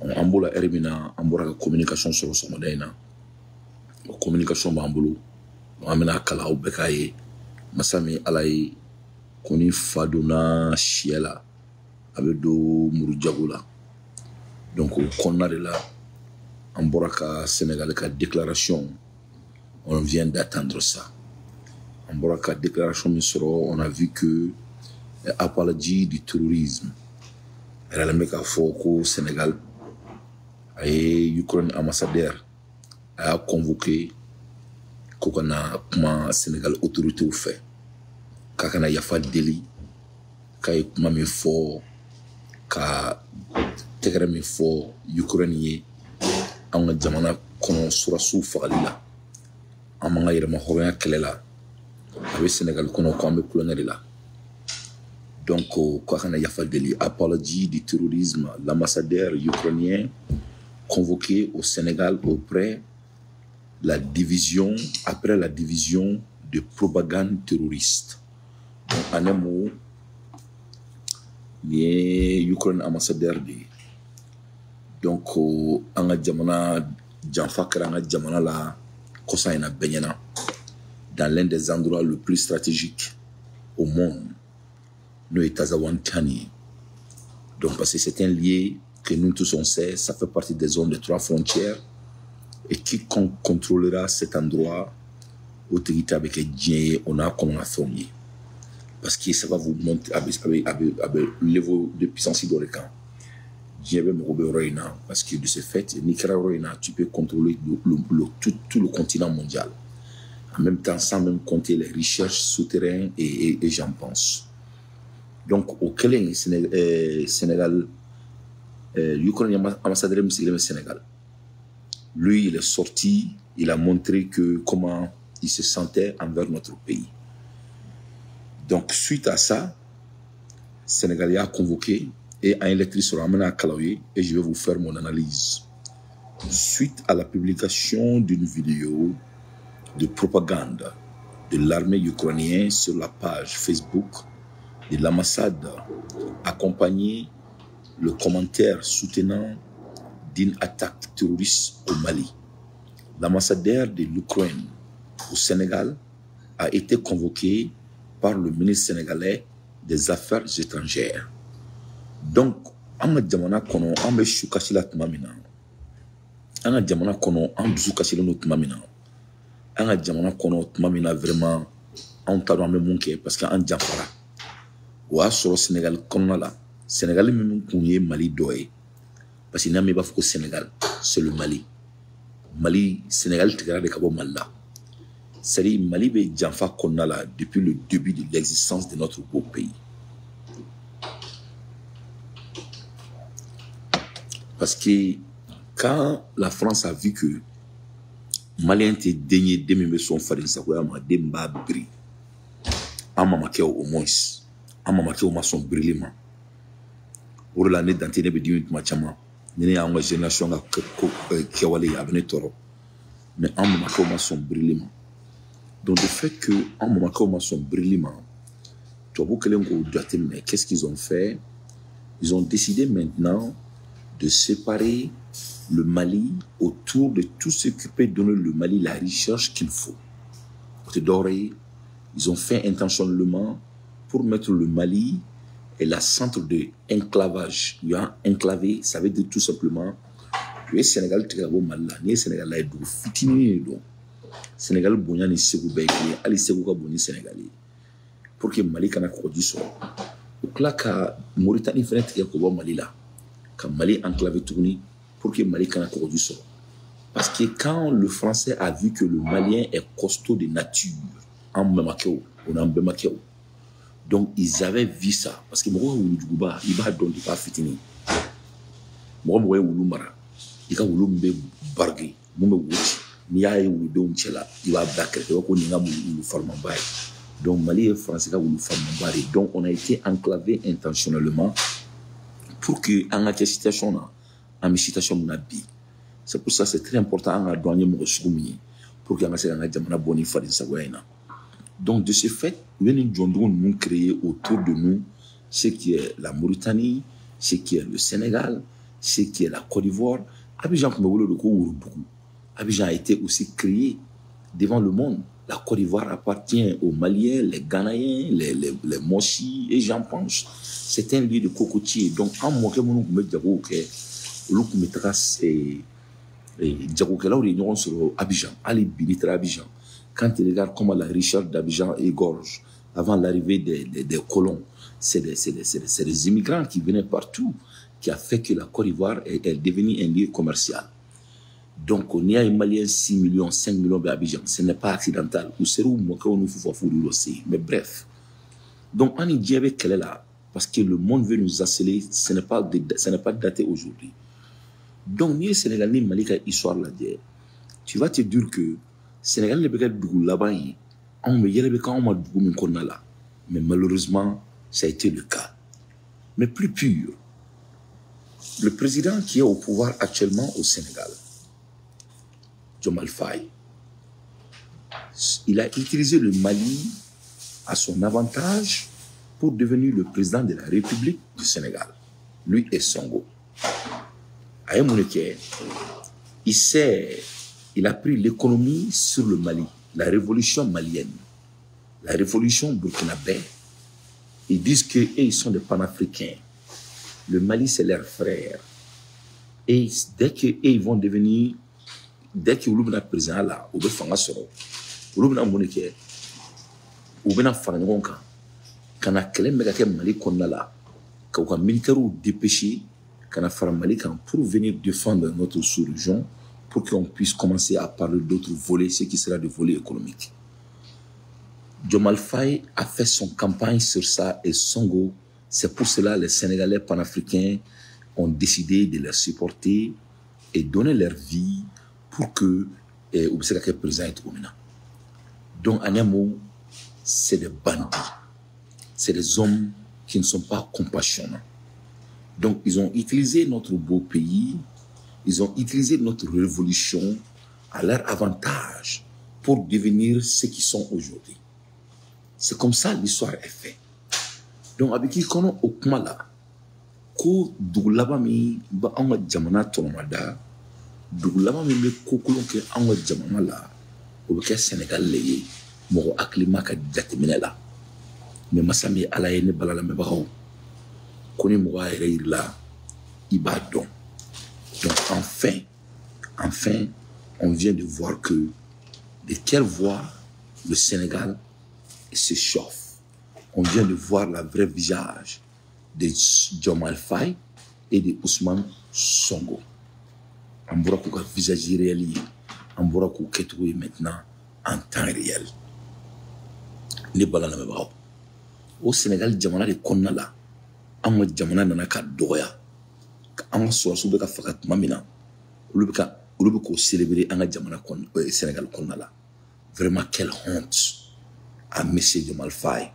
an b'o la heure min na an bɔra ka communication sɔrɔ sɔgɔmada in na o communication b'an bolo an bɛna kalan aw bɛɛ k'a ye masa min ala ye ko ni fa donna siyɛ la a bɛ don murujago la donc o kɔnɔna de la an bɔra ka Sénégal ka déclaration on vient d'attendre ça an bɔra ka déclaration min sɔrɔ on a vu que apologie du terrorisme elle a k'a fɔ ko Sénégal a ye Ukraine ambassadeur a y'a convoqué ko ka na kuma Sénégal autorités fɛ k'a kana yafa deli k'a ye kuma min fɔ ka tɛgɛrɛ min fɔ Ukraine ye an ka jamana kɔnɔ surasiw fagali la an m'an ka yɛrɛma hɔrɔnya kɛlɛ la a bɛ Sénégal kɔnɔ ko an bɛ kulonkɛ de la donc k'a kana yafa deli apologie du terrorisme l'ambassadeur ukrainien convoqué au Sénégal après la division de propagande terroriste donc en un mot ni ye Ukraine ambassadeur de ye donc an ka jamana janfa kɛra an ka jamana la kɔsa in na bɛɛ ɲɛna dans l'un des endroits le plus stratégiques au monde n'o ye Tazawantani donc parce que c'est un lieu que nous tous on sait ça fait partie des zones de 3 frontières et quiconque contrôlera cet endroit o tigi ta bɛ kɛ diɲɛ ye o n'a kɔnɔ na fɛnw ye parce que ça va vous montrer a bɛ niveau de puissance dɔ de kan diɲɛ bɛ mago bɛ yɔrɔ in na parce que de ce fait n'i kɛra yɔrɔ in na tu peux contrôler tout le continent mondial en même temps sans même compter les recherches souterraines et j'en pense donc au kɛlen Sénégal Ukraine ambassadeur min sigilen bɛ Sénégal lui il est sorti il a montré que comment il se sentait envers notre pays donc suite à ça Sénégal a convoqué et a électrique sur Amena Kalaoui et je vais vous faire mon analyse suite à la publication d'une vidéo de propagande de l'armée ukrainienne sur la page Facebook de l'ambassade accompagné le commentaire soutenant d'une attaque terroriste au Mali. L'ambassadeur de l'Ukraine au Sénégal a été convoqué par le ministre sénégalais des Affaires étrangères. Donc, an ka jamana kɔnɔ an bɛ su kasi la tuma min na an ka jamana kɔnɔ an dusu kasilen don tuma min na an ka jamana kɔnɔ tuma min na vraiment an t'a dɔn an bɛ mun kɛ parce que an janfara o y'a sɔrɔ Sénégal kɔnɔna la Sénégal min kun ye Mali dɔ ye parce que n'an b'a fɔ ko Sénégal c'est le Mali Sénégal tigɛra de ka bɔ Mali la c'est-à-dire Mali bɛ janfa kɔnɔna la depuis le début de l'existence de notre beau pays parce que quand la France a vu que Malien tɛ den ye den min bɛ sɔn faden sagoya ma den b'a biri an mamakɛw au moins an mamakɛw ma sɔn birili ma o de la ne Dante ne bɛ dimi tuma caman ni ne y'an ka génération ka kɛwale ye a bɛ ne tɔɔrɔ mais an mamakɛw ma sɔn birili ma donc le fait que an mamakɛw ma sɔn birili ma tubabu kɛlen k'o jateminɛ qu'est-ce qu'ils ont fait ils ont décidé maintenant de séparer le Mali autour de tout ce qui peut donner le Mali la recherche qu'il faut. Ils ont fait intentionnellement pour mettre le Mali et la centre de enclavage. Il y a enclavé, ça veut dire tout simplement que le Sénégal est Sénégal est du fitini Sénégal bonya ni segu beki ali segu ka boni Sénégalais pour que Mali kana ko di so. Donc là ka Mauritanie fenêtre ya ko bo Mali là. Ka Mali enclavé tourni pour que Mali kana ko du so. Parce que quand le Français a vu que le Malien est costaud de nature, en Mamakeo, on a Mamakeo. Donc ils avaient vu ça. Parce que moi, il va donner pas fitini. Moi, Wulu Mara, il va Wulu Mbe Bargui, Mbe Wuchi, Nia Wulu Don Chela, il va Bakr, il va Koninga Wulu Farmambay. Donc Mali et Français Wulu Farmambay. Donc on a été enclavé intentionnellement pour que, en la situation là, en situation nabi. C'est pour ça que c'est très important à douanier pour que jamana boni fadi sagoyena. Donc de ce fait, nous créer autour de nous ce qui est la Mauritanie, ce qui est le Sénégal, ce qui est la Côte d'Ivoire. Abidjan, Abidjan a été aussi créé devant le monde. La Côte d'Ivoire appartient aux Maliens, les Ghanéens, les Moshi, et j'en pense. C'est un lieu de cocotier. Donc, en moi, que mon sur Abidjan, allez Binitra Abidjan. Quand tu regardes comment la richesse d'Abidjan égorge avant l'arrivée des colons, c'est des immigrants qui venaient partout, qui a fait que la Côte d'Ivoire est devenue un lieu commercial. Donc, on y a un Malien 6 millions, 5 millions d'Abidjan. Ce n'est pas accidental. Mais bref. Donc, on y dit avec quelle est là, parce que le monde veut nous accélérer, ce n'est pas daté aujourd'hui. Donc, ni Sénégal ni Mali qui histoire là, tu vas te dire que Sénégal n'est pas là-bas, mais malheureusement, ça a été le cas. Mais plus pur, le président qui est au pouvoir actuellement au Sénégal, Diomaye Faye, il a utilisé le Mali à son avantage pour devenir le président de la République du Sénégal. Lui et Sonko. Il a pris l'économie sur le Mali, la révolution malienne, la révolution burkinabé. Ils disent qu'ils sont des panafricains. Le Mali, c'est leur frère. Et dès qu'ils vont devenir, dès qu'ils vont devenir président là, ils vont faire ça. Ils vont devenir quand a clé Mali là, quand les militaires ont dépêché, quand a Mali pour venir défendre notre sous-région, pour qu'on puisse commencer à parler d'autres volets, ce qui sera des volets économiques. Diomaye Faye a fait son campagne sur ça et Sonko. C'est pour cela que les Sénégalais panafricains ont décidé de les supporter et donner leur vie pour que le président est dominant. Donc, en un mot, c'est des bandits. C'est des hommes qui ne sont pas compassionnants. Donc, ils ont utilisé notre beau pays, ils ont utilisé notre révolution à leur avantage pour devenir ce qu'ils sont aujourd'hui. C'est comme ça l'histoire est faite. Donc, avec qui qu'on a au Kumala, ko doulabami ba anga jamana tonomada, doulabami me kokulon ke anga jamana la, au ke Sénégal leye, moro aklima ka jatemine la. Mais masami ala yene balala me bagaw. Koni mwa ere la, ibadon. Donc, enfin, on vient de voir que de quelle voie le Sénégal se chauffe. On vient de voir la vraie visage de Diomaye Faye et de Ousmane Sonko. On voit que le visage est réel. On voit que le est maintenant en temps réel. Les balans au Sénégal, Djamana de Konala, on Djamana Nanaka Doya, on soit sous le Fakat Mamina, ou célébrer un Djamana Sénégal Konala. Vraiment, quelle honte à M. Diomaye Faye.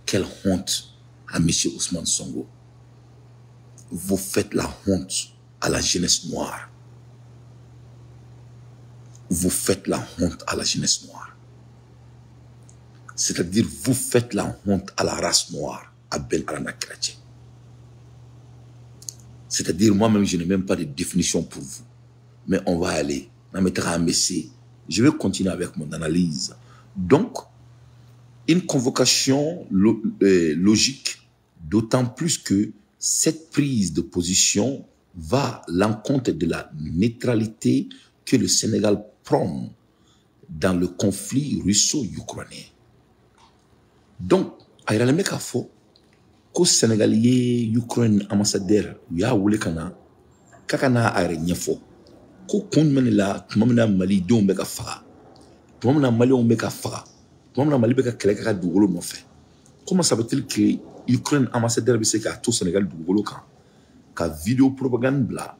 Quelle honte à M. Ousmane Sonko. Vous faites la honte à la jeunesse noire. Vous faites la honte à la jeunesse noire. C'est-à-dire, vous faites la honte à la race noire, à Ben Arana Chrétien. C'est-à-dire, moi-même, je n'ai même pas de définition pour vous. Mais on va aller. Je vais continuer avec mon analyse. Donc, une convocation logique, d'autant plus que cette prise de position va à l'encontre de la neutralité que le Sénégal prône dans le conflit russo-ukrainien. Donc, à y aller fo ko Sénégalais Ukraine ambassadeur ya wule kana kakana are nyefo ko kun menela tumamna Mali don be ka fa tumamna Mali on be ka fa tumamna Mali be ka kele ka dugolo no fait. Comment ça veut-il que Ukraine ambassadeur be se ka tout Sénégal dugolo kan ka vidéo propagande là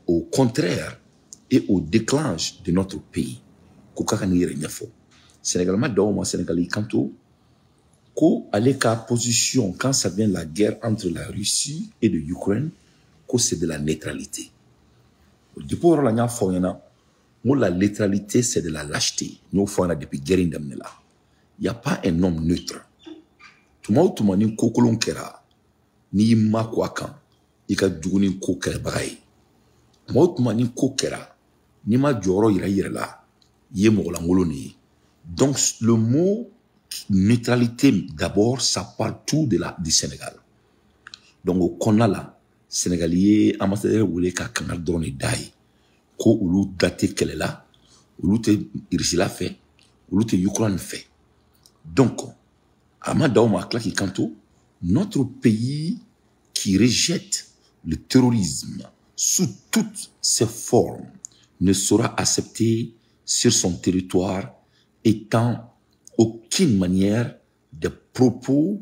au contraire et au déclenche de notre pays ko kakana yere nyefo Sénégal ma do mo Sénégalais kanto ko aller ka position quand ça vient la guerre entre la Russie et l'Ukraine, que c'est de la neutralité. Depuis la dernière fois, la neutralité c'est de la lâcheté. Nous faisons depuis guerre indemne là. Il n'y a pas un homme neutre. Tout le monde ni kokolon kera ni ma kwakan i ka jugu ni ko kɛlɛbaga ye tuma o tuma ni ko kɛra n'i ma jɔyɔrɔ yira i yɛrɛ la i ye mɔgɔlankolon de ye donc le mot neutralité d'abord ça parle tout du Sénégal donc au kɔnɔna la Sénégal ye ambassadeur wele ka kangari dɔrɔn de da ye ko olu da tɛ kɛlɛ la olu tɛ irisila fɛ olu tɛ Ukraine fɛ donc a ma d'aw ma a tila k'i kanto notre pays qui rejette le terrorisme sous toutes ses formes ne sera accepté sur son territoire étant aucune manière de propos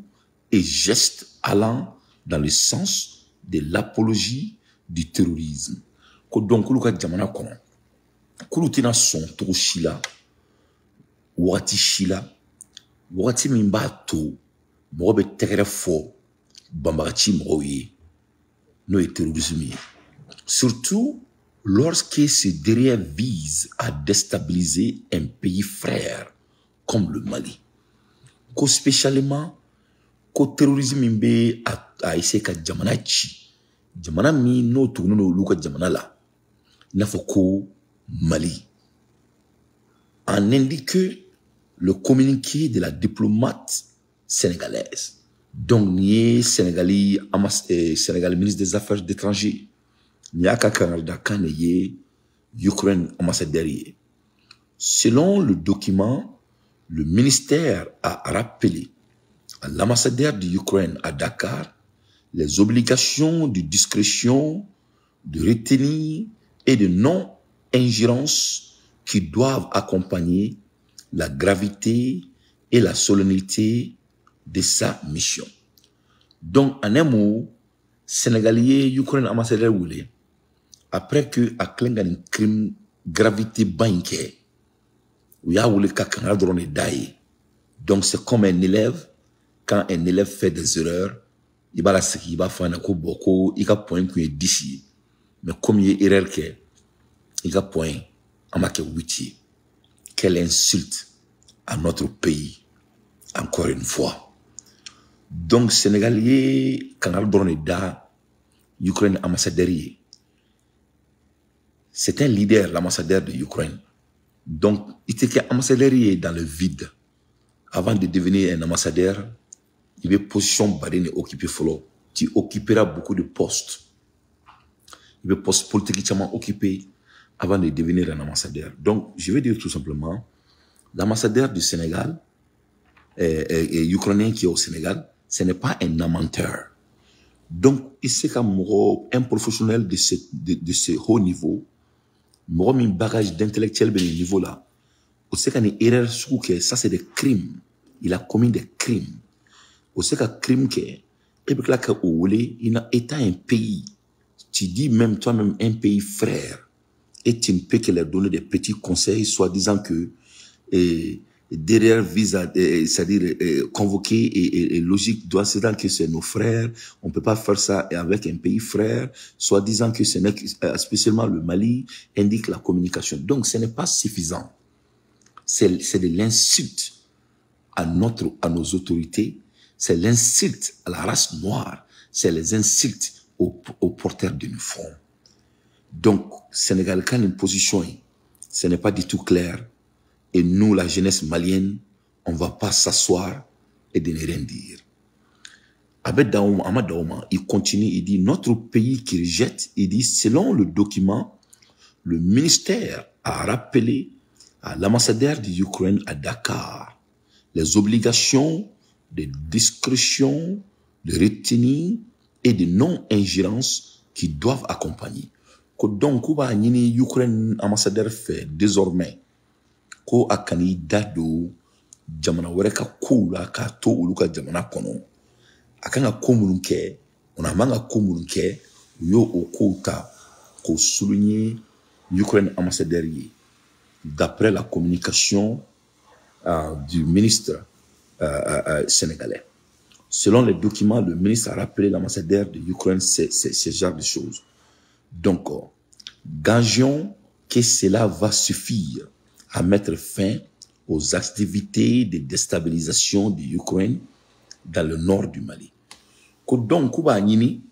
et gestes allant dans le sens de l'apologie du terrorisme. Ko donc kulu ka jamana kono kulu tina son togo si la wagati si la wagati min b'a to mɔgɔ bɛ tɛgɛrɛ fɔ banbagaci mɔgɔw ye n'o ye terrorisme ye surtout lorsque ce derrière vise à déstabiliser un pays frère comme le Mali. Ko spécialement, ko terrorisme min bɛ a essayer ka jamana ci, jamana min n'o tugunen don olu ka jamana la, i n'a fɔ ko Mali. En indique le communiqué de la diplomate sénégalaise. Donc, ni Sénégali, Sénégal ministre des Affaires étrangères, ni aka Canada kan ye Ukraine ambassadeur. Selon le document, le ministère a rappelé à l'ambassadeur de l'Ukraine à Dakar les obligations de discrétion, de retenue et de non-ingérence qui doivent accompagner la gravité et la solennité de sa mission. Donc, en un mot, Sénégalais, Ukraine ambassadeur voulait, après que a clenga un crime gravité banque, où il y a voulu qu'un drone d'aille. Donc, c'est comme un élève, quand un élève fait des erreurs, il va la il va faire un coup beaucoup, il va point qu'il est d'ici. Mais comme il est erreur que, il va point, à ma que 8. Quelle insulte à notre pays, encore une fois. Donc, Sénégalais, quand on donne da, Ukraine ambassadeur, c'est un leader, l'ambassadeur de l'Ukraine. Donc, il était ambassadeur dans le vide. Avant de devenir un ambassadeur, il y avait position barrée occupée follow. Tu occuperas beaucoup de postes. Il y avait postes politiquement occupés avant de devenir un ambassadeur. Donc, je vais dire tout simplement, l'ambassadeur du Sénégal, et ukrainien qui est au Sénégal, ce n'est pas un amateur. Donc, il c'est un professionnel de ce haut niveau, un bagage d'intellectuel de ce niveau-là. On sait qu'il y a une erreur, ça c'est des crimes. Il a commis des crimes. On sait qu'il y a un crime qui est, et puis là, il a été un pays, tu dis même toi-même un pays frère, et tu ne peux que leur donner des petits conseils, soit disant que, derrière vise à, c'est-à-dire convoquer et logique doit se dire que c'est nos frères, on peut pas faire ça avec un pays frère, soit disant que ce n'est spécialement le Mali indique la communication. Donc ce n'est pas suffisant. C'est de l'insulte à nos autorités, c'est l'insulte à la race noire, c'est les insultes aux porteurs d'uniforme. Donc Sénégal quand une position, ce n'est pas du tout clair. Et nous, la jeunesse malienne, on ne va pas s'asseoir et de ne rien dire. Abed Daouma, Ahmad Daouma, il continue, il dit, notre pays qui rejette, il dit, selon le document, le ministère a rappelé à l'ambassadeur de l'Ukraine à Dakar les obligations de discrétion, de retenue et de non-ingérence qui doivent accompagner. Donc, l'Ukraine ambassadeur fait désormais ko akani dado jamana wɛrɛ ka kow la k'a to olu ka jamana kɔnɔ a kan ka ko minnu kɛ on a man ka ko minnu kɛ u y'o o kow ta k'o souligner Ukraine ambassadeur ye d'après la communication du ministre sénégalais. Selon les documents, le ministre a rappelé l'ambassadeur de Ukraine ce genre de choses. Donc, gageons que cela va suffire à mettre fin aux activités de déstabilisation de l'Ukraine dans le nord du Mali. Donc, Kuba Nini,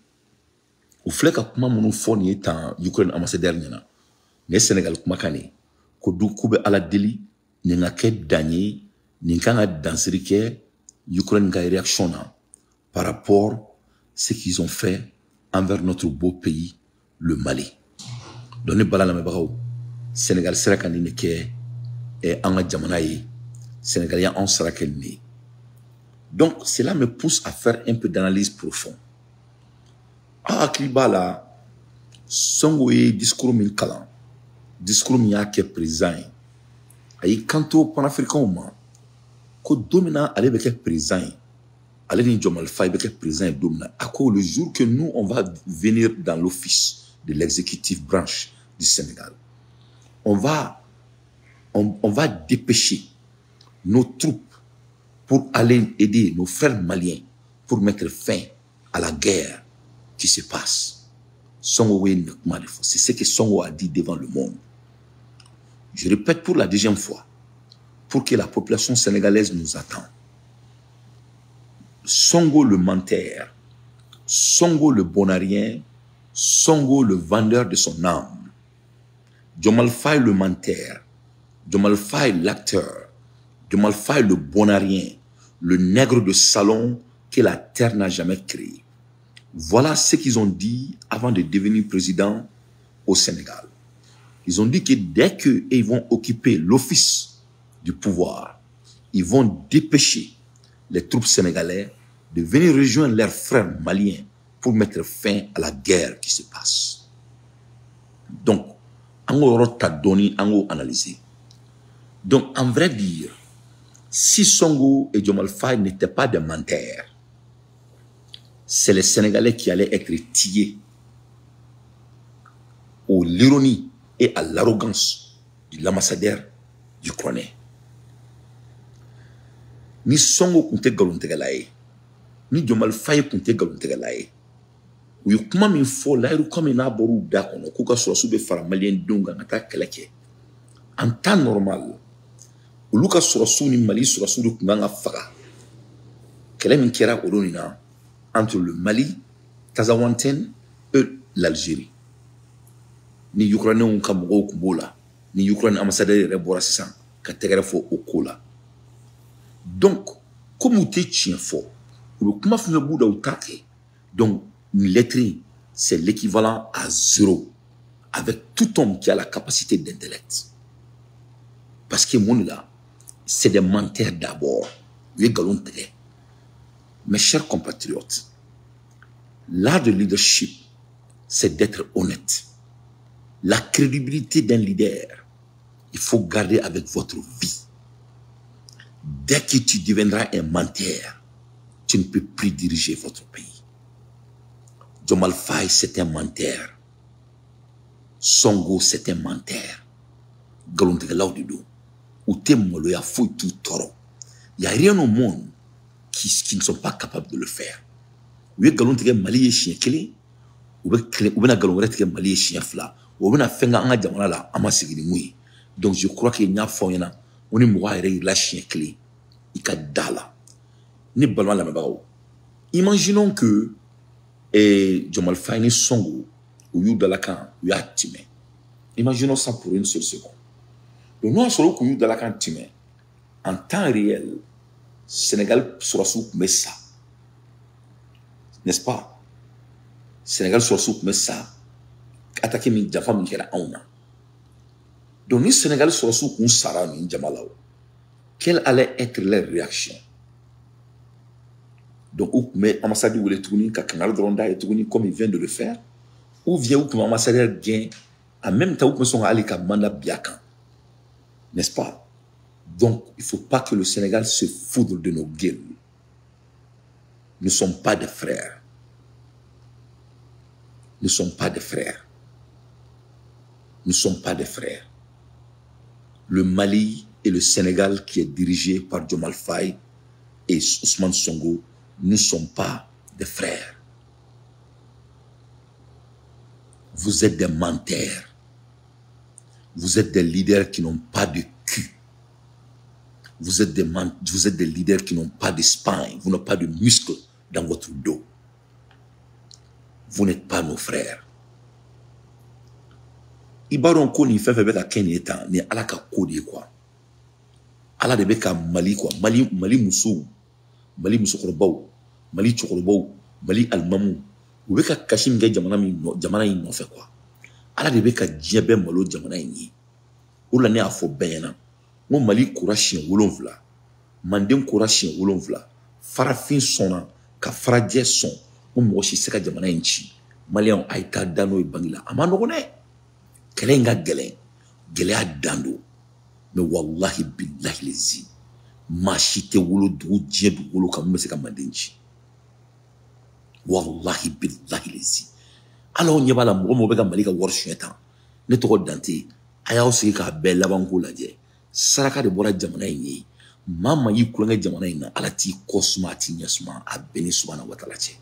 Au flec à comment mon phone est en Ukraine ambassadeur n'yana. Ne Sénégal kuma kane. Ko du kube ala deli ni nga ke danye ni nga danserie ke Ukraine ga réaction na par rapport à ce qu'ils ont fait envers notre beau pays, le Mali. Donc, nous avons Sénégal sera candidat et en Djamanaï, Sénégalais en sera candidat. Donc, cela me pousse à faire un peu d'analyse profonde. Ah, Klibala, son discours min kalan, discours min yake président, ayi kanto panafricain ma, ko domina ale beke président, ale ni Diomaye Faye beke président domina, à quoi le jour que nous on va venir dans l'office de l'exécutif branche du Sénégal, on va dépêcher nos troupes pour aller aider nos frères maliens pour mettre fin à la guerre qui se passe. C'est ce que Songo a dit devant le monde. Je répète pour la deuxième fois, pour que la population sénégalaise nous attende. Songo le menteur, Songo le bonarien, Songo le vendeur de son âme, Diomaye Faye le menteur, Diomaye Faye l'acteur, Diomaye Faye le bonarien, le nègre de salon que la terre n'a jamais créé. Voilà ce qu'ils ont dit avant de devenir président au Sénégal. Ils ont dit que dès qu'ils vont occuper l'office du pouvoir, ils vont dépêcher les troupes sénégalaises de venir rejoindre leurs frères maliens pour mettre fin à la guerre qui se passe. Donc, on t'a donné, on a analysé. Donc, en vrai dire, si Songo et Diomaye Faye n'étaient pas des menteurs, c'est les Sénégalais qui allaient être tillés à l'ironie et à l'arrogance de l'ambassadeur du Croné. Ni Songo kunte galontegalaye, ni Diomaye Faye kunte galontegalaye. U ye kuma min fɔ layiru comme n'a bɔr'u da kɔnɔ k'u ka sɔrɔsiw bɛ fara maliyɛn denw kan ka taa kɛlɛ kɛ en temps normal olu ka sɔrɔsiw ni Mali sɔrɔsiw de tun kan ka faga kɛlɛ min kɛra olu ni na entre le Mali, Kazawantène et l'Algérie. Ni Ukrainiens ka mɔgɔw tun b'o la ni Ukraine ambassadeur yɛrɛ bɔra sisan ka tɛgɛrɛ fɔ o ko la. Donc comme u tɛ tiɲɛ fɔ u bɛ kuma fɛn fɛn b'u da u t'a kɛ. Donc une lettre, c'est l'équivalent à 0 avec tout homme qui a la capacité d'intellect. Parce que mon là, c'est des menteurs d'abord. Les galons. Mes chers compatriotes, l'art de leadership, c'est d'être honnête. La crédibilité d'un leader, il faut garder avec votre vie. Dès que tu deviendras un menteur, tu ne peux plus diriger votre pays. Diomaye Faye, c'est un menteur. Songo, c'est un menteur. Galontegalaw de do. Ou te molo ya fouille tout toro. Il n'y a rien au monde qui ne sont pas capables de le faire. Ou ye galontegé Mali ye chien kele, ou bien galontegé Mali ye chien fla, ou bien fenga anga jamana la ama sigini mouye. Donc je crois qu'il y a foyena, on est mouwa ere la chien kele, ika dala. Ni balma la mebao. Imaginons que Diomaye Faye ni Songo ou yu dalakan yu a timé. Imaginons ça pour une seule seconde. Donc nous avons yu dalakan timé. En temps réel, Sénégal sera sous ça. N'est-ce pas? Sénégal sera sous ça. Attaquer min jafa min kera auna. Donc ni Sénégal sera sous un sara min jamalao. Quelle allait être leur réaction? Donc, ou mais ambassadeur ou les tournis, Kakanal Dronda et tournis comme il vient de le faire, ou vient ou ambassadeur gain, en même temps où son Ali Kamanda Biakan. N'est-ce pas? Donc, il ne faut pas que le Sénégal se foudre de nos gueules. Nous ne sommes pas des frères. Nous ne sommes pas des frères. Nous ne sommes pas des frères. Le Mali et le Sénégal qui est dirigé par Diomaye Faye et Ousmane Songo ne sont pas des frères. Vous êtes des menteurs. Vous êtes des leaders qui n'ont pas de cul. Vous êtes des leaders qui n'ont pas de spine. Vous n'avez pas de muscles dans votre dos. vous n'êtes pas nos frères. Ibaron ko ni fefe beka ken etan ni ala ka kodi quoi. Ala de beka Mali quoi. Mali muso korbaw, Mali chokorobaw, Mali almamu. Ou beka kashim ge jamana yi no fe quoi. Ala de beka djebe malo jamana yi. Ou la ne a fo beyana. Mo Mali kourachien wolonvla. Mandem kourachien wolonvla. Farafin sona ka faradje son. Mo moshi seka jamana yi nchi. Malian aita dano e bangila. Ama no ne. Kelenga gele a dando. Mais wallahi billahi lezi. Machite wolo du dje du wolo ka mwese ka mandenchi. Wallahi billahi lezi. Alors nyeba la mwo beka malika warshuetan. Ne toko dante. Aya osi ka bella banko la je. Saraka de bora jamana yi. Mama yi kulanga jamana yi na alati kosma ati nyasma a beni subhana wa ta'ala che.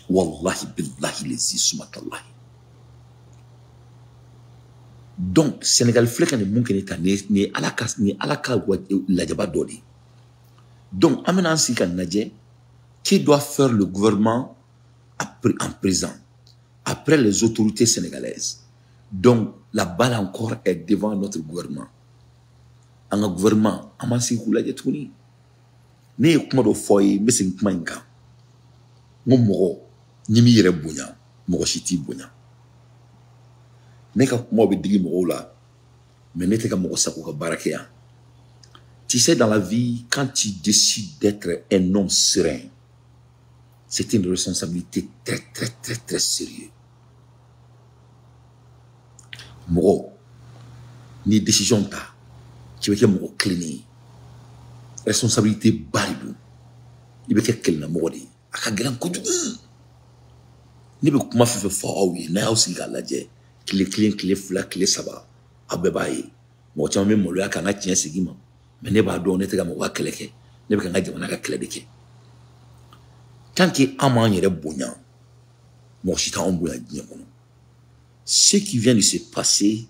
Wallahi billahi lezi sumatallahi. Donc, Sénégal flèche ne moun keneta ni alaka la jaba dodi. Donc, amena ansi kan nadje, qui doit faire le gouvernement en présent, après les autorités sénégalaises. Donc, la balle encore est devant notre gouvernement. Un gouvernement, amansi koula jetouni. Ne kuma do foye, mesen kuma inka. Momo, nimi yere bonya, mogo shiti bonya. Tu sais, dans la vie, quand tu décides d'être un homme serein, c'est une responsabilité très sérieuse. Moro, ni décision ta, tu veux que moro cleaner. Responsabilité baribu. Il veut que quelqu'un mori. Aka grand coup. Ni be kuma fe fo na aussi galaje. Clé fla clé saba abebaye mo chama me molo aka na tia sigima me ne ba do ne tega mo wa keleke ne be ka ngaje na ka kele deke tanki amanyere bonya mo chita on bonya diemono ce qui vient de se passer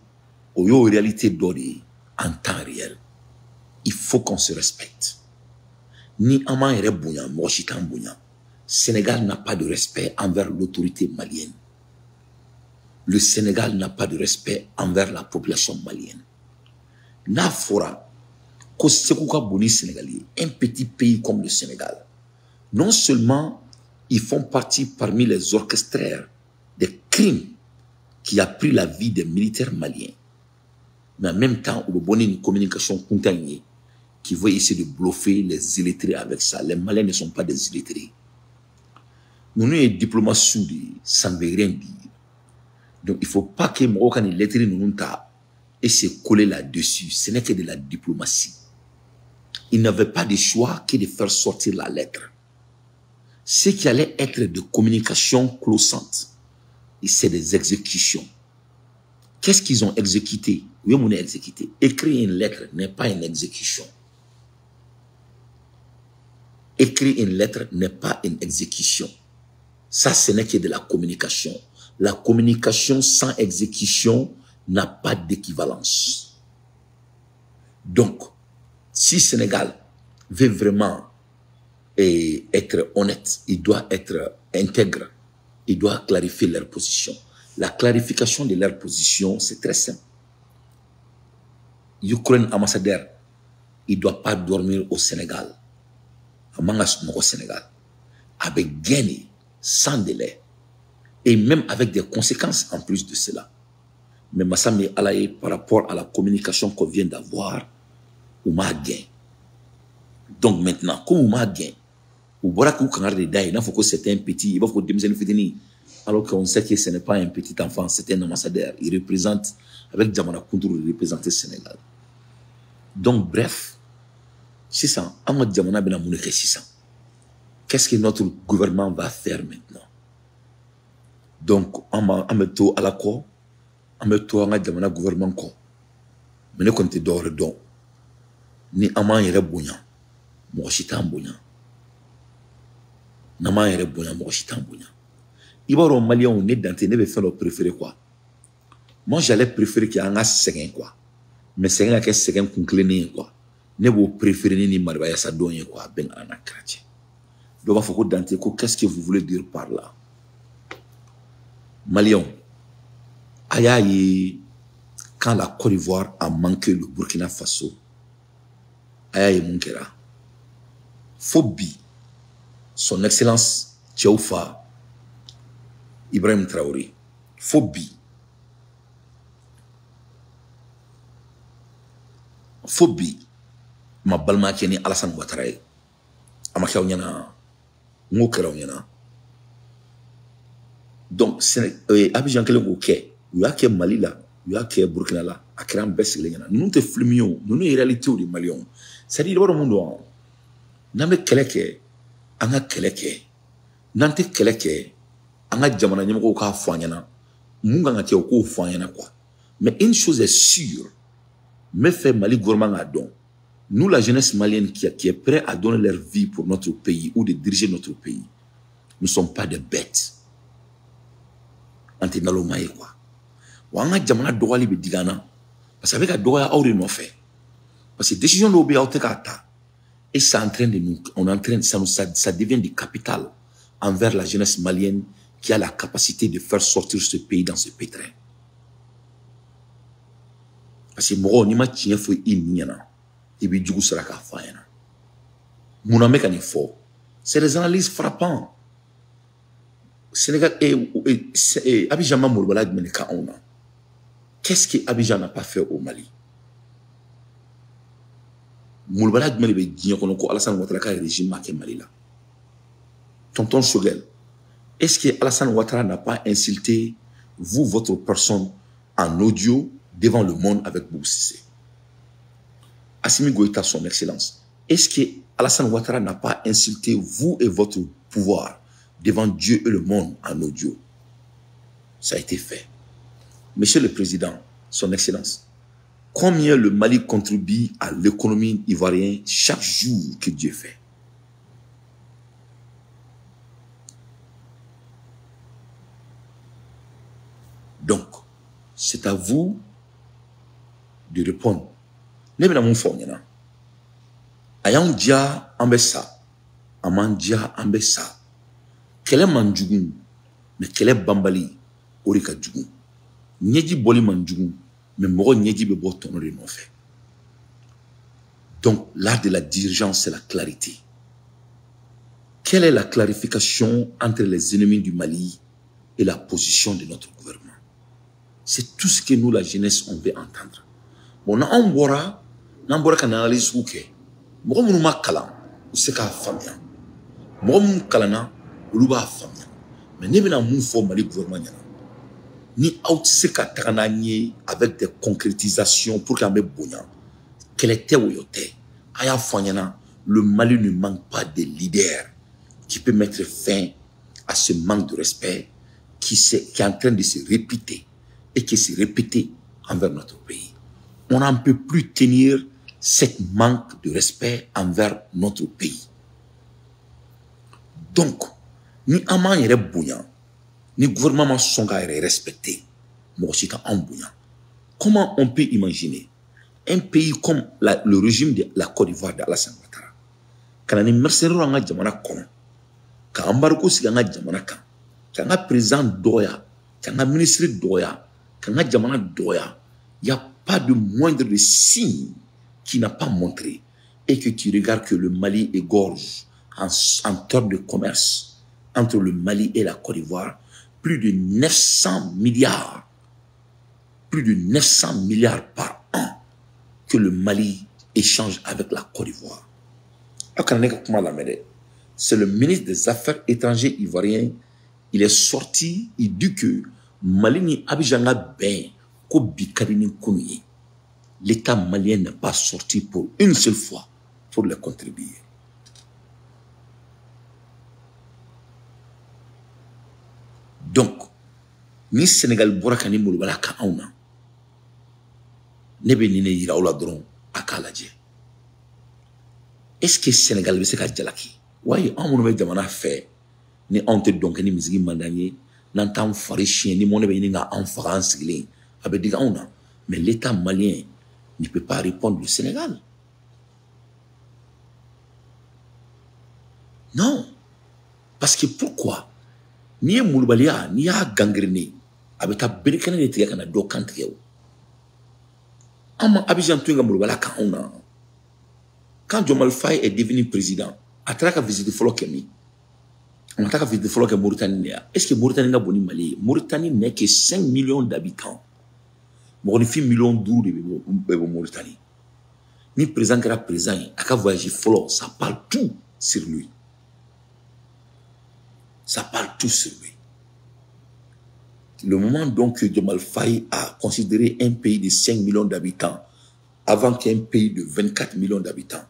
en réalité d'ori en temps réel il faut qu'on se respecte ni amanyere bonya mo chita bonya Sénégal n'a pas de respect envers l'autorité malienne. Le Sénégal n'a pas de respect envers la population malienne. Nafora, Kosekouka Boni Sénégalais, un petit pays comme le Sénégal, non seulement ils font partie parmi les orchestraires des crimes qui a pris la vie des militaires maliens, mais en même temps, on a une communication contaminée qui veut essayer de bluffer les illettrés avec ça. Les Maliens ne sont pas des illettrés. Nous sommes des diplomaties, ça ne veut rien dire. Donc, il ne faut pas que les lettres nous et se coller là-dessus. Ce n'est que de la diplomatie. Il n'avait pas de choix que de faire sortir la lettre. Ce qui allait être de communication cloisante, c'est des exécutions. Qu'est-ce qu'ils ont exécuté? Oui, on a exécuté. Écrire une lettre n'est pas une exécution. Écrire une lettre n'est pas une exécution. Ça, ce n'est que de la communication. La communication sans exécution n'a pas d'équivalence. Donc, si Sénégal veut vraiment être honnête, il doit être intègre, il doit clarifier leur position. La clarification de leur position, c'est très simple. Ukraine ambassadeur, il ne doit pas dormir au Sénégal. Au Sénégal. Avec gagné, sans délai. Et même avec des conséquences en plus de cela. Mais Massami Alaye, par rapport à la communication qu'on vient d'avoir, on m'a gagné. Donc maintenant, comme on m'a gagné, ou Borakou Kangarde Daï, il faut que c'était un petit, il faut que Demzen alors qu'on sait que ce n'est pas un petit enfant, c'est un ambassadeur. Il représente, avec Djamana Koundourou, il représente le Sénégal. Donc bref, c'est ça. Qu'est-ce que notre gouvernement va faire maintenant? Donc, on me to à la quoi? On me to à la gouvernement quoi? Mais ne compte d'or donc. Ni aman yere bonya. Mo chitan bonya. Naman yere bonya, mo chitan bonya. Ibaro malien on est dans ne veut faire leur préféré quoi? Moi j'allais préférer qu'il y ait un séguin quoi. Mais séguin que séguin conclé quoi. Ne vous préférez ni maribaya sa donye quoi ben ana chrétien. Donc il faut que Dante, qu'est-ce que vous voulez dire par là? Maliens, Ayaye, quand la Côte d'Ivoire a manqué le Burkina Faso, Ayaye Munkera, Fobi, son excellence Tchoufa, Ibrahim Traoré, Fobi, ma balma keni Alassane Ouattara ye ama kɛw ɲɛna ngo kɛra ɲɛna donc Abidjan kelen k'o kɛ u y'a kɛ Mali la u y'a kɛ Burkina la a kɛra an bɛɛ sigilen ɲɛna ninnu tɛ film ye o ninnu ye réalité de Maliens c'est à dire i b'a dɔn mun don n'an bɛ kɛlɛ kɛ an ka kɛlɛ kɛ n'an tɛ kɛlɛ kɛ an ka jamana ɲɛmɔgɔw k'a fɔ an ɲɛna mun kan ka kɛ o k'o fɔ an ɲɛna quoi mais une chose est sûre mais fait Mali gouvernement à don. Nous, la jeunesse malienne qui est prête à donner leur vie pour notre pays ou de diriger notre pays, nous ne sommes pas des bêtes. Antenalo maye quoi. Wanga jamana dogali be digana. Parce qu'avec la doya aure no fait. Parce que décision l'obé a ta. Et ça entraîne de nous, on entraîne, ça devient du capital envers la jeunesse malienne qui a la capacité de faire sortir ce pays dans ce pétrin. Parce que moi, ni ma tiens fo imiana, et bi djugu sera ka fayana. Mon mec en fort. C'est des analyses frappantes. Sénégal et Abidjan Mamourbala de Meneka on a. Qu'est-ce que Abidjan n'a pas fait au Mali? Mourbala de Mali dit qu'on a Alassane Ouattara ka régime marqué Mali là. Tonton Choguel, est-ce que Alassane Ouattara n'a pas insulté vous, votre personne, en audio devant le monde avec Boubou Cissé? Assimi Goïta, son excellence, est-ce que Alassane Ouattara n'a pas insulté vous et votre pouvoir devant Dieu et le monde en audio? Ça a été fait. Monsieur le Président, son excellence, combien le Mali contribue à l'économie ivoirienne chaque jour que Dieu fait? Donc, c'est à vous de répondre. Ne bena mun fɔ ɲɛna a y'anw diya an bɛ sa a m'an diya an bɛ sa kɛlɛ man jugu mais kɛlɛ banbali o de ka jugu ɲɛji bɔli man jugu mais mɔgɔ ɲɛji bɛ bɔ tɔnɔ de nɔfɛ. Donc l'art de la dirigeance c'est la clarité. Quelle est la clarification entre les ennemis du Mali et la position de notre gouvernement? C'est tout ce que nous, la jeunesse, on veut entendre. Bon, on boira qu'une analyse ou que, moi, mon ma kalan, ou c'est qu'à famille. Moi, mon kalana, ou l'ouba famille. Mais n'est pas mon fort Mali gouvernement. Ni out c'est qu'à trananier avec des concrétisations pour qu'il y ait bonheur. Quel était ou yote? Aya fanyana, le Mali ne manque pas de leaders qui peut mettre fin à ce manque de respect qui est en train de se répéter et qui se répète envers notre pays. On n'en peut plus tenir cette manque de respect envers notre pays. Donc, ni aman yere bouillant, ni gouvernement songa yere respecté, mochika en bouillant. Comment on peut imaginer un pays comme le régime de la Côte d'Ivoire d'Alassane Ouattara, quand on est mercenaire en Djamana Kono, quand on embarque aussi en Djamana Kan, quand on a président Doya, quand on a ministre Doya, quand on a Djamana Doya, il n'y a pas de moindre de signe qui n'a pas montré et que tu regardes que le Mali égorge en termes de commerce entre le Mali et la Côte d'Ivoire plus de 900 milliards par an que le Mali échange avec la Côte d'Ivoire. C'est le ministre des Affaires étrangères ivoirien, il est sorti, il dit que Mali ni Abidjan ben ko bikadini kouye. L'État malien n'est pas sorti pour une seule fois pour les contribuer. Donc, ni Sénégal Borakani Mouloubala ka auna, nebe nine yira ola dron akalaje. Est-ce que Sénégal veut se ka jalaki? Ouais, on mounoube jamana fait, ni onte donc ni mizigi mandanye, n'entend fari chien, ni monebe ni nga en France gilin, abe diga auna. Mais l'État malien ne peut pas répondre le Sénégal. Non. Parce que pourquoi? Ni ye mulubaliya ni y'a gangréné a bɛ taa berekɛnɛ de tigɛ ka na dɔ kan tigɛ o. An ma Abidjan to yen ka mulubaliya kan anw na. Quand Diomaye Faye est devenu président, a taara ka visite fɔlɔ kɛ min? On a taara ka visite fɔlɔ kɛ Mauritanie de ya. Est-ce que Mauritanie ka bon ni Mali ye? Mauritanie n'est que 5 millions d'habitants. Mɔgɔninfin million 5 de bɛ bɔ Mauritanie. Ni président kɛra président ye, a ka voyage fɔlɔ, ça parle tout sur lui. Ça parle tout sur lui. Le moment donc que Diomaye Faye a considéré un pays de 5 millions d'habitants avant qu'un pays de 24 millions d'habitants,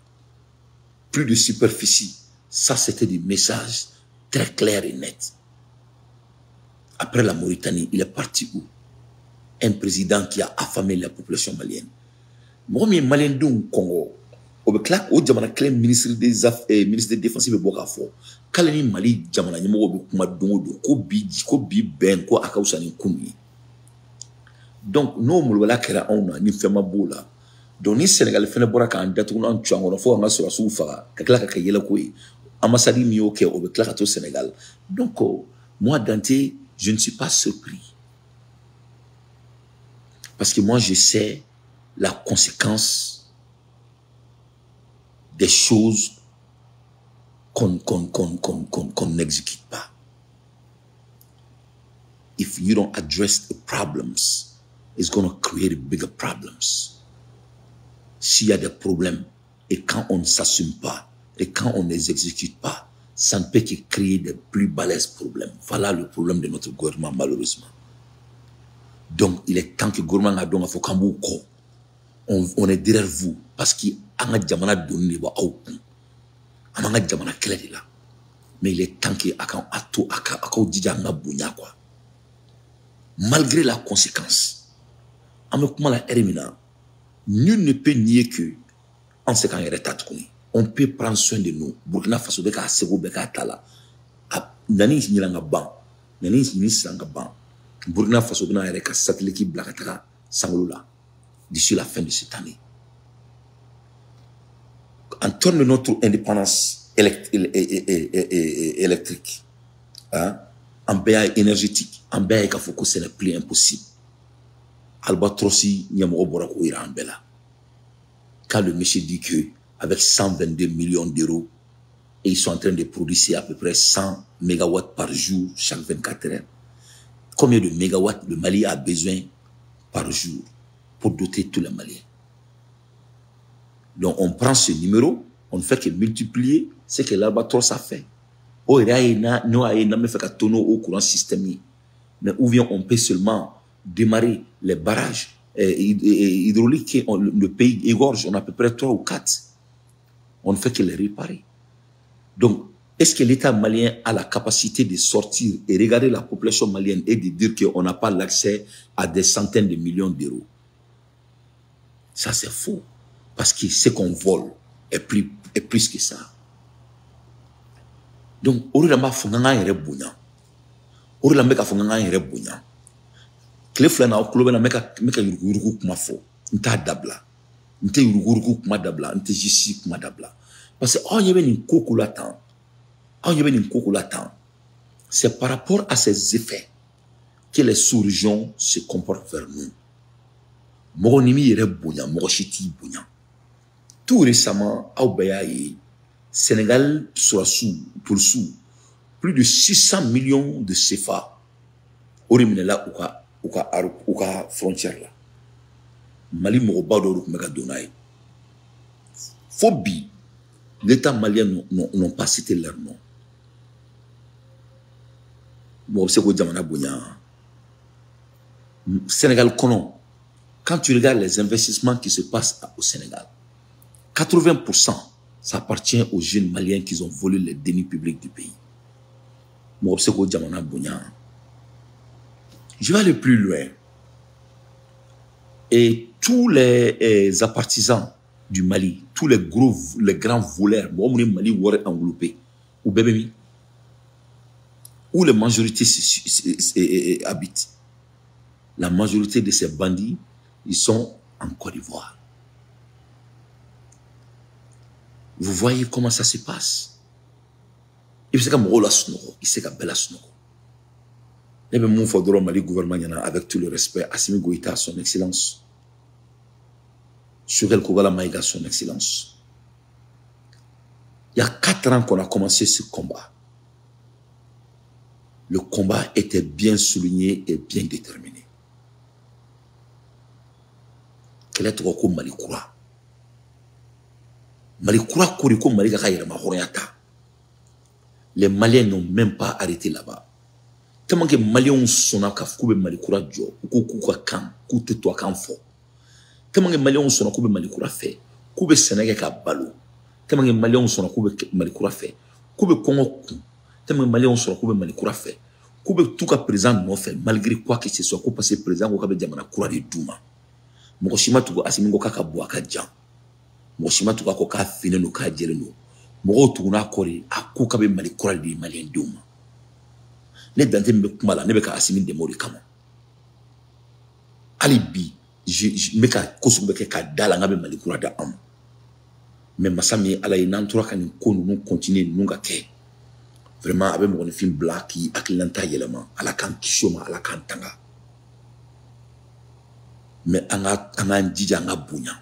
plus de superficie, ça c'était des messages très clairs et nets. Après la Mauritanie, il est parti où? Un président qui a affamé la population malienne. Moi, je suis malien du Congo. Au claque, au Djamana Clé, ministre des Affaires, ministre des Défenses, il faut quand les Mali, Djamana, il y a ko bi ben, ko akausani kumi. Donc, nous, nous, là, on a ni fait ma boula. Donc, ni Sénégal fait le bora quand datu on tue on faut on sur la soufa, kakla kakayela koi. Ambassade mi ok, au claque au Sénégal. Donc, moi, Dante, je ne suis pas surpris. Parce que moi, je sais la conséquence des choses qu'on n'exécute pas. If you don't address the problems, it's going to create bigger problems. S'il y a des problèmes, et quand on ne s'assume pas, et quand on ne les exécute pas, ça ne peut que créer des plus balèzes problèmes. Voilà le problème de notre gouvernement, malheureusement. Donc, il est temps que le gouvernement a donc on est derrière vous, parce qu'il y a un jamana donné, mais il est temps que malgré la conséquence, nul ne peut nier que on sait quand il est on peut prendre soin de nous. Burkina Faso de ka sego be ka tala. Nani nyilanga ban, nani nyisanga ban. Burkina Faso bena yere ka satellite ki blakataka sangolula d'ici la fin de cette année. En termes de notre indépendance électrique, hein, en BA énergétique, en BA Kafoko, ce n'est plus impossible. Albatrossi, Nyamo Borako ira en Bella. Quand le monsieur dit que avec 122 millions d'euros, et ils sont en train de produire à peu près 100 mégawatts par jour chaque 24 heures. Combien de mégawatts le Mali a besoin par jour pour doter tous les Maliens? Donc on prend ce numéro, on ne fait que multiplier ce que l'Albatros a fait. Nous avons fait un tonneau au courant systémique. Mais où vient on peut seulement démarrer les barrages hydrauliques, le pays égorge, on a à peu près 3 ou 4. On ne fait que les réparer. Donc, est-ce que l'État malien a la capacité de sortir et regarder la population malienne et de dire qu'on n'a pas l'accès à des centaines de millions d'euros? Ça, c'est faux. Parce que ce qu'on vole est plus que ça. Donc, Orilamba Funganga est rebouillant. Orilamba Funganga est rebouillant. Cleflana au club, meka yurugu kuma fo. Nta dabla. Nte yurugu kuma dabla. Nte jisi kuma dabla. Parce que, on y avait une cocoulatan. C'est par rapport à ces effets que les sous-régions se comportent vers nous. Moronimi est bouillant, Morochiti bouillant. Tout récemment, au Bayaï, Sénégal sera pour plus de 600 millions de CFA. Oriminela ou ka frontière là. Mali Morobado Mega Donaï. Phobie. L'État malien n'ont pas cité leur nom. Bon, c'est quoi Djamana Bouya? Sénégal Konon. Quand tu regardes les investissements qui se passent au Sénégal, 80%, ça appartient aux jeunes maliens qui ont volé les deniers publics du pays. Bon, c'est quoi Djamana Bouya? Je vais aller plus loin. Et tous les partisans du Mali, tous les grands voleurs, Mali enveloppé, ou Bébémi, où les majorités habitent. La majorité de ces bandits, ils sont en Côte d'Ivoire. Vous voyez comment ça se passe. Il sait qu'à Morola Snoro, il sait qu'à Bella Snoro. Et bien, mon faudra Mali gouvernement, avec tout le respect, Assimi Goïta, son excellence. Surel Kogala Maïga, son excellence. Il y a 4 ans qu'on a commencé ce combat. Le combat était bien souligné et bien déterminé. Quel est ton Malikoura? Malikoura Koriko Malika Yama Horiata. Les Maliens n'ont même pas arrêté là-bas. Tellement que les Maliens sont à Kafkoube Malikoura Djo, Kouka Kam, Koute toi Kam fo. Tellement que les Maliens sont à Koube Malikoura fait, Koube Sénégal Kabalo. Tellement que les Maliens sont à Koube Malikoura fait, Koube Congo. Tellement que les Maliens sont à Koube Malikoura fait, Koube tout cas présent non fait, malgré quoi que ce soit, Koube passé présent, Koube Diamana Koura de Douma. Mokoshima Tougo Asimingo Kaka Boaka Djan. Mokoshima Tougo Koka Fine no Ka Djeleno. Moko Touguna Kore, a Koukabe Malikoura de Malien Douma. Ne dante Mbekumala, ne beka Asimin de Mori Kama. Alibi, je meka Kosubeke Kadala Ngabe Malikoura da Am. Mais Massami ala inantura kan ko nous continuer nous gake. Vraiment avec mon film black qui akilanta yelema ala kan kishoma ala kan tanga. Mais anga njija anga bunya.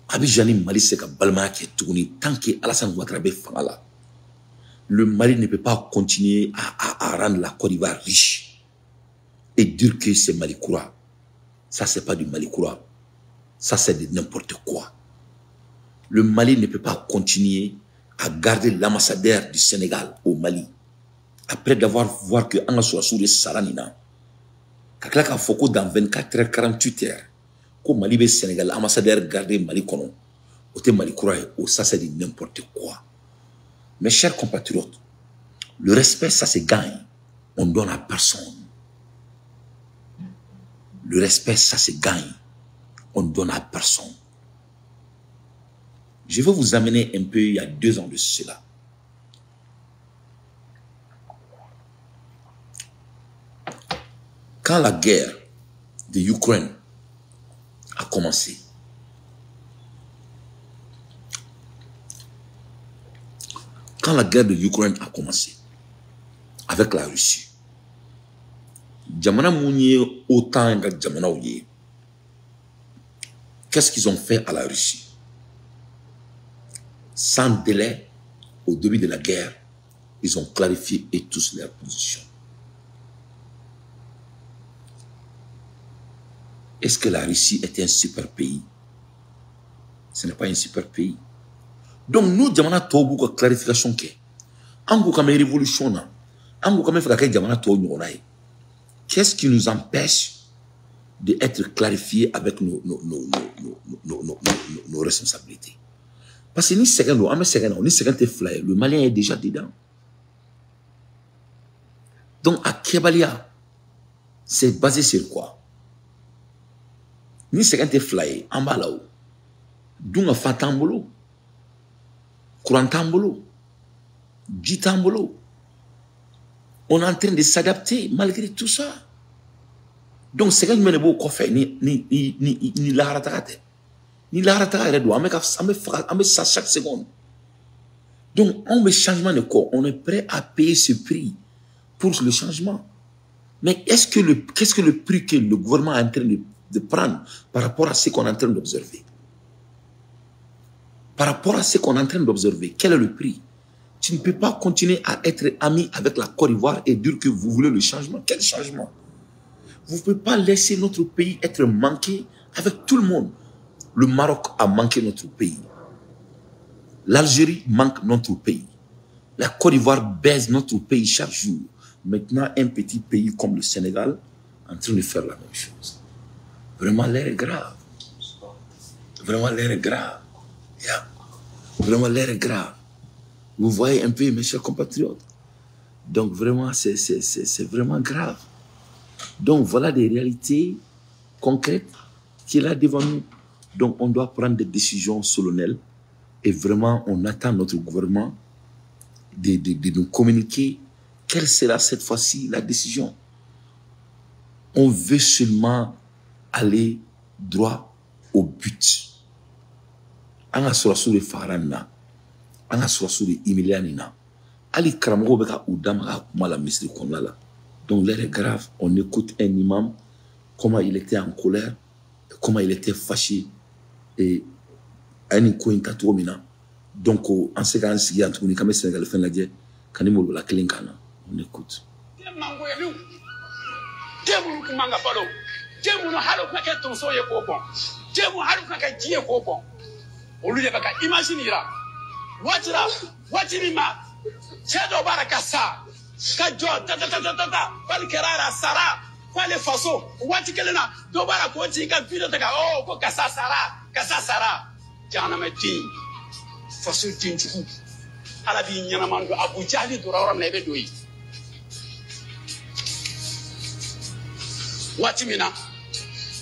Abidjani Mali seka balma ke tuguni tant que Alassane Ouattara be fangala. Le Mali ne peut pas continuer à rendre la Côte d'Ivoire riche et dire que c'est Malikoura. Ça c'est pas du Malikoura. Ça c'est de n'importe quoi. Le Mali ne peut pas continuer à garder l'ambassadeur du Sénégal au Mali. Après d'avoir vu que Anga Soassou de Saranina, Kaklaka Foko dans 24 heures, 48 heures, qu'au Mali be Sénégal, l'ambassadeur gardé Mali Kono, au Mali Kouraï, ça c'est de n'importe quoi. Mes chers compatriotes, le respect ça se gagne, on donne à personne. Le respect ça se gagne, on donne à personne. Je vais vous amener un peu il y a 2 ans de cela. Quand la guerre de l'Ukraine a commencé, avec la Russie, Djamana Mounié autant que Djamana Ouye, qu'est-ce qu'ils ont fait à la Russie? Sans délai, au début de la guerre, ils ont clarifié et tous leurs positions. Est-ce que la Russie est un super pays? Ce n'est pas un super pays. Donc nous, Djamana Tobu, la clarification que, révolution, qu'est-ce qui nous empêche d'être clarifiés avec nos responsabilités? Parce que ni second, le Malien est déjà dedans. Donc à Kebalia, c'est basé sur quoi? Ni second fly en bas là-haut. Dunga fatambolo, courantambolo, gitambolo. On est en train de s'adapter malgré tout ça. Donc c'est quand même beau qu'on fait ni la ratate. Ni la ratate on met ça chaque seconde. Donc on met changement de corps, on est prêt à payer ce prix pour le changement. Mais qu'est-ce que le prix que le gouvernement est en train de prendre par rapport à ce qu'on est en train d'observer? Par rapport à ce qu'on est en train d'observer, quel est le prix? Tu ne peux pas continuer à être ami avec la Côte d'Ivoire et dire que vous voulez le changement. Quel changement? Vous ne pouvez pas laisser notre pays être manqué avec tout le monde. Le Maroc a manqué notre pays. L'Algérie manque notre pays. La Côte d'Ivoire baise notre pays chaque jour. Maintenant, un petit pays comme le Sénégal est en train de faire la même chose. Vraiment, l'air est grave. Vraiment, l'air est grave. Yeah. Vraiment, l'air est grave. Vous voyez un peu, mes chers compatriotes. Donc, vraiment, c'est vraiment grave. Donc, voilà des réalités concrètes qui est là devant nous. Donc, on doit prendre des décisions solennelles. Et vraiment, on attend notre gouvernement de nous communiquer quelle sera cette fois-ci la décision. On veut seulement aller droit au but. On a sur le farana, on a sur le imilianina. Ali Karamogo beka udama kuma la misri konala. Donc l'heure est grave. On écoute un imam, comment il était en colère, comment il était fâché. Et donc, en ce cas, on écoute. Quale façon wati kelena do bara ko ti ka video daga oh ko kasa sara jana metin façon tinju ala bi nyana mando abu jali do rawram na be doyi wati mina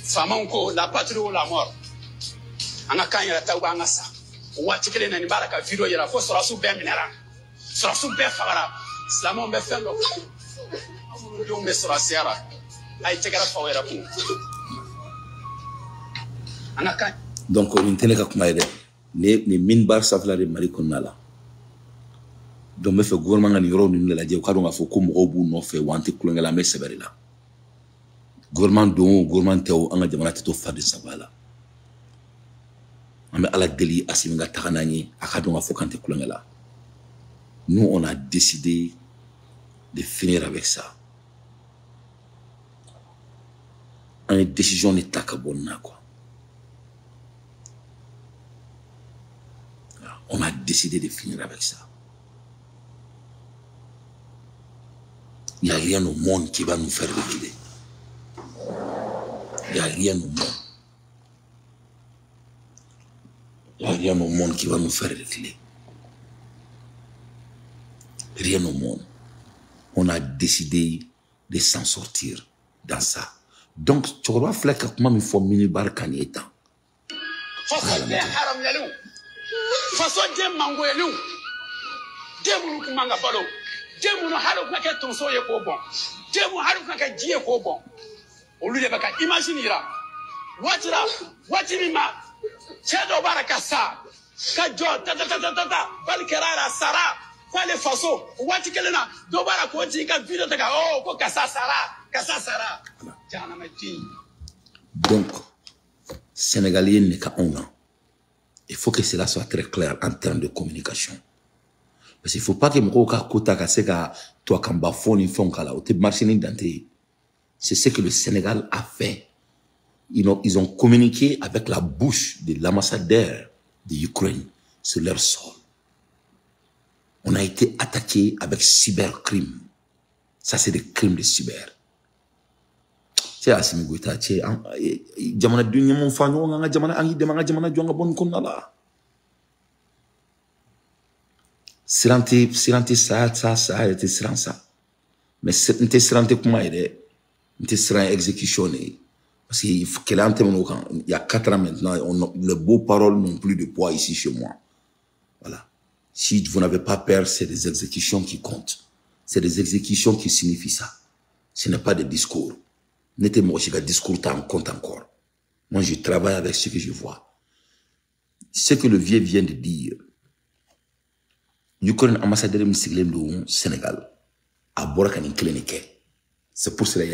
faman ko la patrie ou la mort anga kanya ta ba ngasa wati kelena ni baraka video yara ko sura su be minera sura su be fagara islamon be fendo yo me sura siara. Donc, on est ni minbar safla de marikonala. Donc, me fait gouvernement en Europe, nous l'a dit, au cas où on a fait comme Robu, non fait, ou anti-colonial, mais c'est vrai là. Gouvernement don, gouvernement théo, on a demandé tout faire de savala. On a la déli, asiminga taranani, à cas où on a fait anti-colonial. Nous, on a décidé de finir avec ça. Une décision n'est pas bonne, quoi. On a décidé de finir avec ça. Il n'y a rien au monde qui va nous faire reculer. Il n'y a rien au monde. Il n'y a rien au monde qui va nous faire reculer. Rien au monde. On a décidé de s'en sortir dans ça. Donc, tu vois, Fleck, comment il faut minibar Kanyeta. Façon de mangoelou. Demu manga balo. Demu no halu kake tonso ye ko bon. Demu halu kake jie ko bon. Olu de baka imagine ira. Watira ma. Chedo baraka sa. Ka jo ta bal kerara sara. Quale façon wati kelena do bara ko ti ka video daga oh ko kasa sara. Donc, Sénégalais n'est qu'à un an. Il faut que cela soit très clair en termes de communication. Parce qu'il ne faut pas que Mouroka Kota Kaseka toi Kambafoni Fonkala ou te marchini dante. C'est ce que le Sénégal a fait. Ils ont communiqué avec la bouche de l'ambassadeur de l'Ukraine sur leur sol. On a été attaqué avec cybercrime. Ça, c'est des crimes de cyber. C'est Assimi Goïta, c'est Jamana Dunya Monfano, on a Jamana Angi, Demanga Jamana Djonga Bon Konala. Sirante ça, était ça. Mais c'était Sirante Kuma, c'était Sirante exécutionné. Parce qu'il faut qu'elle ait il y a 4 ans maintenant, les beaux paroles n'ont plus de poids ici chez moi. Voilà. Si vous n'avez pas peur, c'est des exécutions qui comptent. C'est des exécutions qui signifient ça. Ce n'est pas des discours. N'était moi aussi qu'un discours en compte encore. Moi, je travaille avec ce que je vois. Ce que le vieux vient de dire, Ukraine ambassadeur du Sénégal, à Borakan clinique. C'est pour cela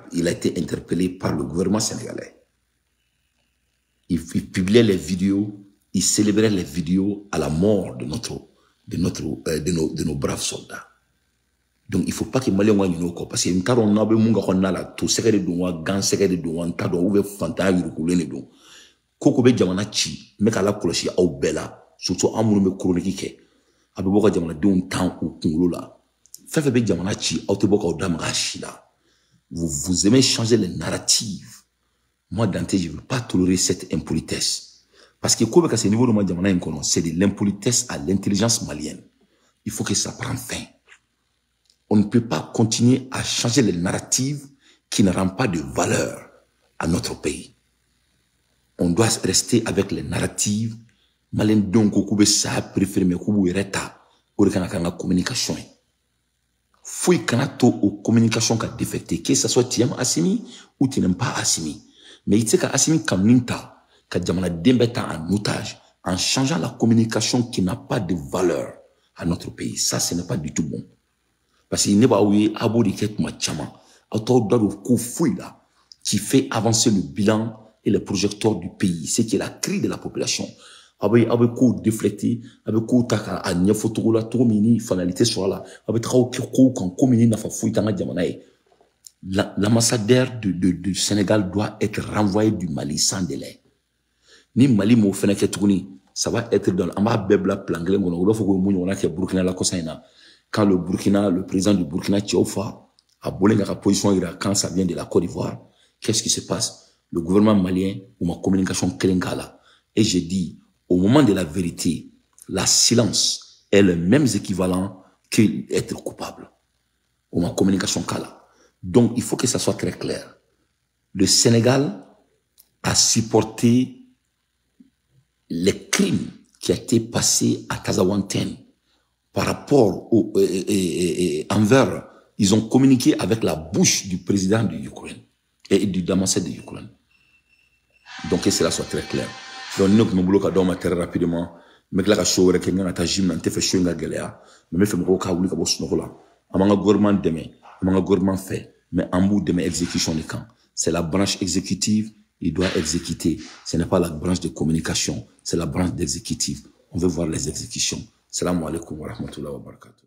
qu'il a été interpellé par le gouvernement sénégalais. Il publiait les vidéos, il célébrait les vidéos à la mort de nos braves soldats. Donc, il ne faut pas que les Maliens soient parce que nous avons tout ce que nous avons, gants, ce que nous avons, nous avons fantasme, nous avons koko be jamana ci me kala kolosi aw bela surtout amunu me chronique abe boka jamana don tan ou kungolo la fefe be jamana ci aw te boka o damaga shida. Vous aimez changer les narratives. Moi Dante, je ne veux pas tolérer cette impolitesse parce que comme à ce niveau de ma jamana inkono, c'est de l'impolitesse à l'intelligence malienne. Il faut que ça prenne fin. On ne peut pas continuer à changer les narratives qui ne rendent pas de valeur à notre pays. On doit rester avec les narratives. Malin donc koube sa préféré mais koube ireta ou kana communication. Fouille kanato aux communications qu'a défecté, que ce soit tu aimes Assimi ou tu n'aimes pas Assimi. Mais il sait qu'Assimi comme ninta, qu'a jamana dembeta en otage, en changeant la communication qui n'a pas de valeur à notre pays. Ça, ce n'est pas du tout bon. Parce qu'il n'est pas oui, abou diket ma chama. qui fait avancer le bilan et les projecteurs du pays. C'est qui est la cri de la population. Avec quoi déflecter, avec quoi taka à nyefoto la tomini finalité sur la, avec trop quand comini n'a pas fouillé dans la diamanaï. L'ambassadeur du Sénégal doit être renvoyé du Mali sans délai. Ni Mali mo fena ketuni, ça va être dans l'amba bebla planglé mon on faut que on a que Burkina la kosaina. Quand le président du Burkina Tiofa a bolé la position quand ça vient de la Côte d'Ivoire, qu'est-ce qui se passe? Le gouvernement malien ou ma communication kelengala. Et j'ai dit, au moment de la vérité, la silence est le même équivalent qu'être coupable. Ou ma communication kala. Donc, il faut que ça soit très clair. Le Sénégal a supporté les crimes qui ont été passés à Kazawanten par rapport envers, ils ont communiqué avec la bouche du président de l'Ukraine et du Damascène de l'Ukraine. Donc, que cela soit très clair. Donc, nous, nous voulons très rapidement, mais là, je vais vous dire que je vais vous dire mais je vais vous dire que je vais vous dire que gouvernement demain, gouvernement fait, mais en bout de exécution des camps. C'est la branche exécutive, il doit exécuter. Ce n'est pas la branche de communication, c'est la branche d'exécutive. On veut voir les exécutions. Salam alaikum wa rahmatullahi wa barakatuh.